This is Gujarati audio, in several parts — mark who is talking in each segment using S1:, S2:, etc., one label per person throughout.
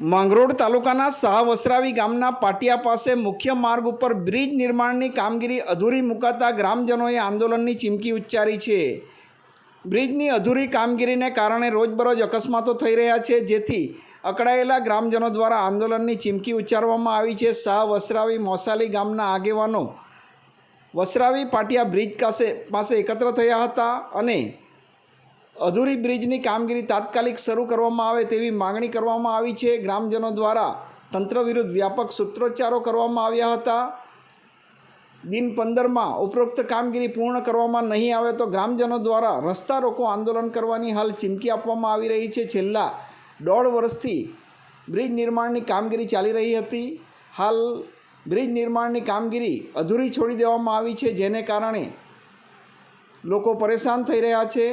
S1: માંગરોળ તાલુકાના શાહવસરાવી ગામના પાટિયા પાસે મુખ્ય માર્ગ ઉપર બ્રિજ નિર્માણની કામગીરી અધૂરી મુકાતા ગ્રામજનોએ આંદોલનની ચીમકી ઉચ્ચારી છે। બ્રિજની અધૂરી કામગીરીને કારણે રોજબરોજ અકસ્માતો થઈ રહ્યા છે, જેથી અકળાયેલા ગ્રામજનો દ્વારા આંદોલનની ચીમકી ઉચ્ચારવામાં આવી છે। શાહવસરાવી મોસાલી ગામના આગેવાનો વસરાવી પાટિયા બ્રિજ પાસે એકત્ર થયા હતા અને અધૂરી બ્રિજની કામગીરી તાત્કાલિક શરૂ કરવામાં આવે તેવી માગણી કરવામાં આવી છે। ગ્રામજનો દ્વારા તંત્ર વિરુદ્ધ વ્યાપક સૂત્રોચ્ચારો કરવામાં આવ્યા હતા। દિન 15માં ઉપરોક્ત કામગીરી પૂર્ણ કરવામાં નહીં આવે તો ગ્રામજનો દ્વારા રસ્તા રોકો આંદોલન કરવાની હાલ ચીમકી આપવામાં આવી રહી છે। છેલ્લા 1.5 વર્ષથી બ્રિજ નિર્માણની કામગીરી ચાલી રહી હતી। હાલ બ્રિજ નિર્માણની કામગીરી અધૂરી છોડી દેવામાં આવી છે, જેને કારણે લોકો પરેશાન થઈ રહ્યા છે।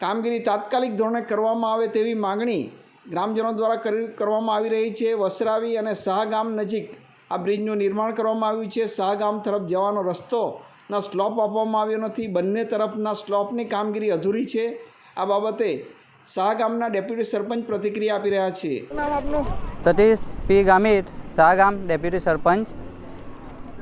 S1: કામગીરી તાત્કાલિક ધોરણે કરવામાં આવે તેવી માગણી ગ્રામજનો દ્વારા કરવામાં આવી રહી છે। વસરાવી અને શાહ ગામ નજીક આ બ્રિજનું નિર્માણ કરવામાં આવ્યું છે। શાહ ગામ તરફ જવાનો રસ્તોના સ્લોપ આપવામાં આવ્યો નથી। બંને તરફના સ્લોપની કામગીરી અધૂરી છે। આ બાબતે શાહ ગામના ડેપ્યુટી સરપંચ પ્રતિક્રિયા આપી રહ્યા છે। નામ આપનું?
S2: સતીશ પી ગામિત, શાહ ગામ ડેપ્યુટી સરપંચ।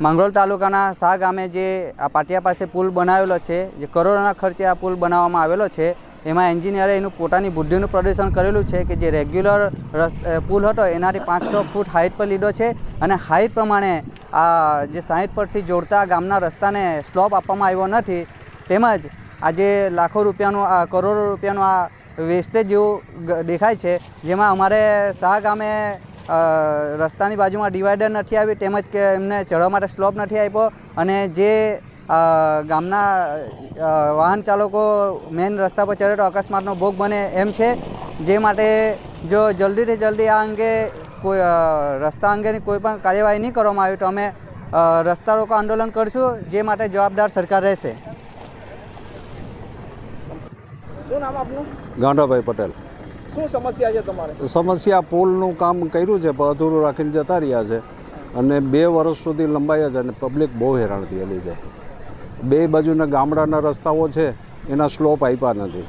S2: માંગરોળ તાલુકાના શાહ ગામે જે આ પાટિયા પાસે પુલ બનાવેલો છે, જે કરોડોના ખર્ચે આ પુલ બનાવવામાં આવેલો છે, એમાં એન્જિનિયરે એનું પોતાની બુદ્ધિનું પ્રદર્શન કરેલું છે કે જે રેગ્યુલર પુલ હતો એનાથી 500 ફૂટ હાઇટ પર લીધો છે અને હાઇટ પ્રમાણે આ જે 60 પરથી જોડતા ગામના રસ્તાને સ્લોપ આપવામાં આવ્યો નથી। તેમજ આજે લાખો રૂપિયાનું આ કરોડો રૂપિયાનું આ વેસ્ટેજ જેવું દેખાય છે, જેમાં અમારે શાહ ગામે રસ્તાની બાજુમાં ડિવાઈડર નથી આવી, તેમજ કે એમને ચડવા માટે સ્લોપ નથી આપ્યો અને જે ગામના વાહન ચાલકો મેઇન રસ્તા પર ચડે તો અકસ્માતનો ભોગ બને એમ છે। જે માટે જો જલ્દીથી જલ્દી આ અંગે કોઈ રસ્તા અંગેની કોઈ પણ કાર્યવાહી નહીં કરવામાં આવી તો અમે રસ્તા રોકો આંદોલન કરીશું, જે માટે જવાબદાર સરકાર રહેશે।
S1: શું નામ આપનું?
S3: ગાંડાભાઈ પટેલ।
S1: શું સમસ્યા છે તમારે?
S3: સમસ્યા પુલનું કામ કર્યું છે પણ અધૂરું રાખીને જતા રહ્યા છે અને 2 વર્ષ સુધી લંબાયા છે અને પબ્લિક બહુ હેરાન થયેલી છે। બે બાજુના ગામડાના રસ્તાઓ છે એના સ્લોપ આપ્યા નથી,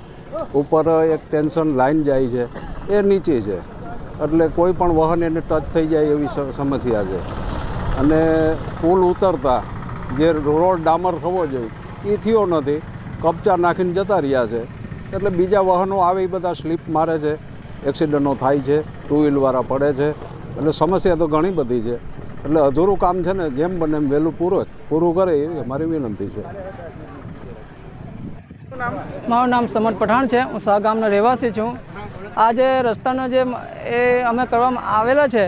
S3: ઉપર એક ટેન્શન લાઈન જાય છે એ નીચે છે, એટલે કોઈ પણ વાહન એને ટચ થઈ જાય એવી સમસ્યા છે। અને પુલ ઉતરતા જે રોડ ડામર થવો જોઈએ એ થયો નથી, કપચા નાખીને જતા રહ્યા છે, એટલે બીજા વાહનો આવે એ બધા સ્લીપ મારે છે, એક્સિડન્ટો થાય છે, 2 વ્હીલવાળા પડે છે, એટલે સમસ્યા તો ઘણી બધી છે। એટલે અધૂરું કામ છે ને જેમ બને એમ વહેલું પૂરું કરે એવી અમારી વિનંતી છે।
S4: મારું નામ સમર પઠાણ છે, હું શાહ ગામનો રહેવાસી છું। આ જે રસ્તાનો જે એ અમે કરવામાં આવેલા છે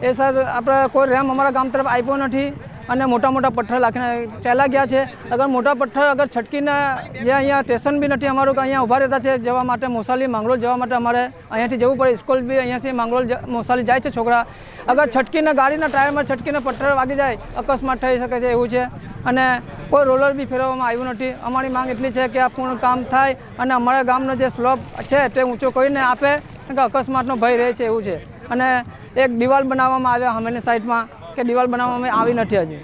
S4: એ સર આપણે કોઈ રેમ અમારા ગામ તરફ આપ્યો નથી અને મોટા મોટા પથ્થર લાખીને ચાલ્યા ગયા છે। અગર મોટા પથ્થર અગર છટકીને જે અહીંયા સ્ટેશન બી નથી અમારું, અહીંયા ઊભા રહેતા છે જવા માટે મોસાલી માંગરોળ જવા માટે અમારે અહીંયાથી જવું પડે। સ્કૂલ બી અહીંયાથી માંગરોળ મોસાલી જાય છે છોકરા, અગર છટકીને ગાડીના ટાયરમાં છટકીને પથ્થર વાગી જાય અકસ્માત થઈ શકે છે એવું છે અને કોઈ રોલર બી ફેરવવામાં આવ્યું નથી। અમારી માંગ એટલી છે કે આ પૂર્ણ કામ થાય અને અમારા ગામનો જે સ્લોપ છે તે ઊંચો કરીને આપે, કે અકસ્માતનો ભય રહે છે એવું છે। અને એક દિવાલ બનાવવામાં આવ્યા સામેની સાઈડમાં, કે દિવાલ બનાવવામાં આવી નથી હજી।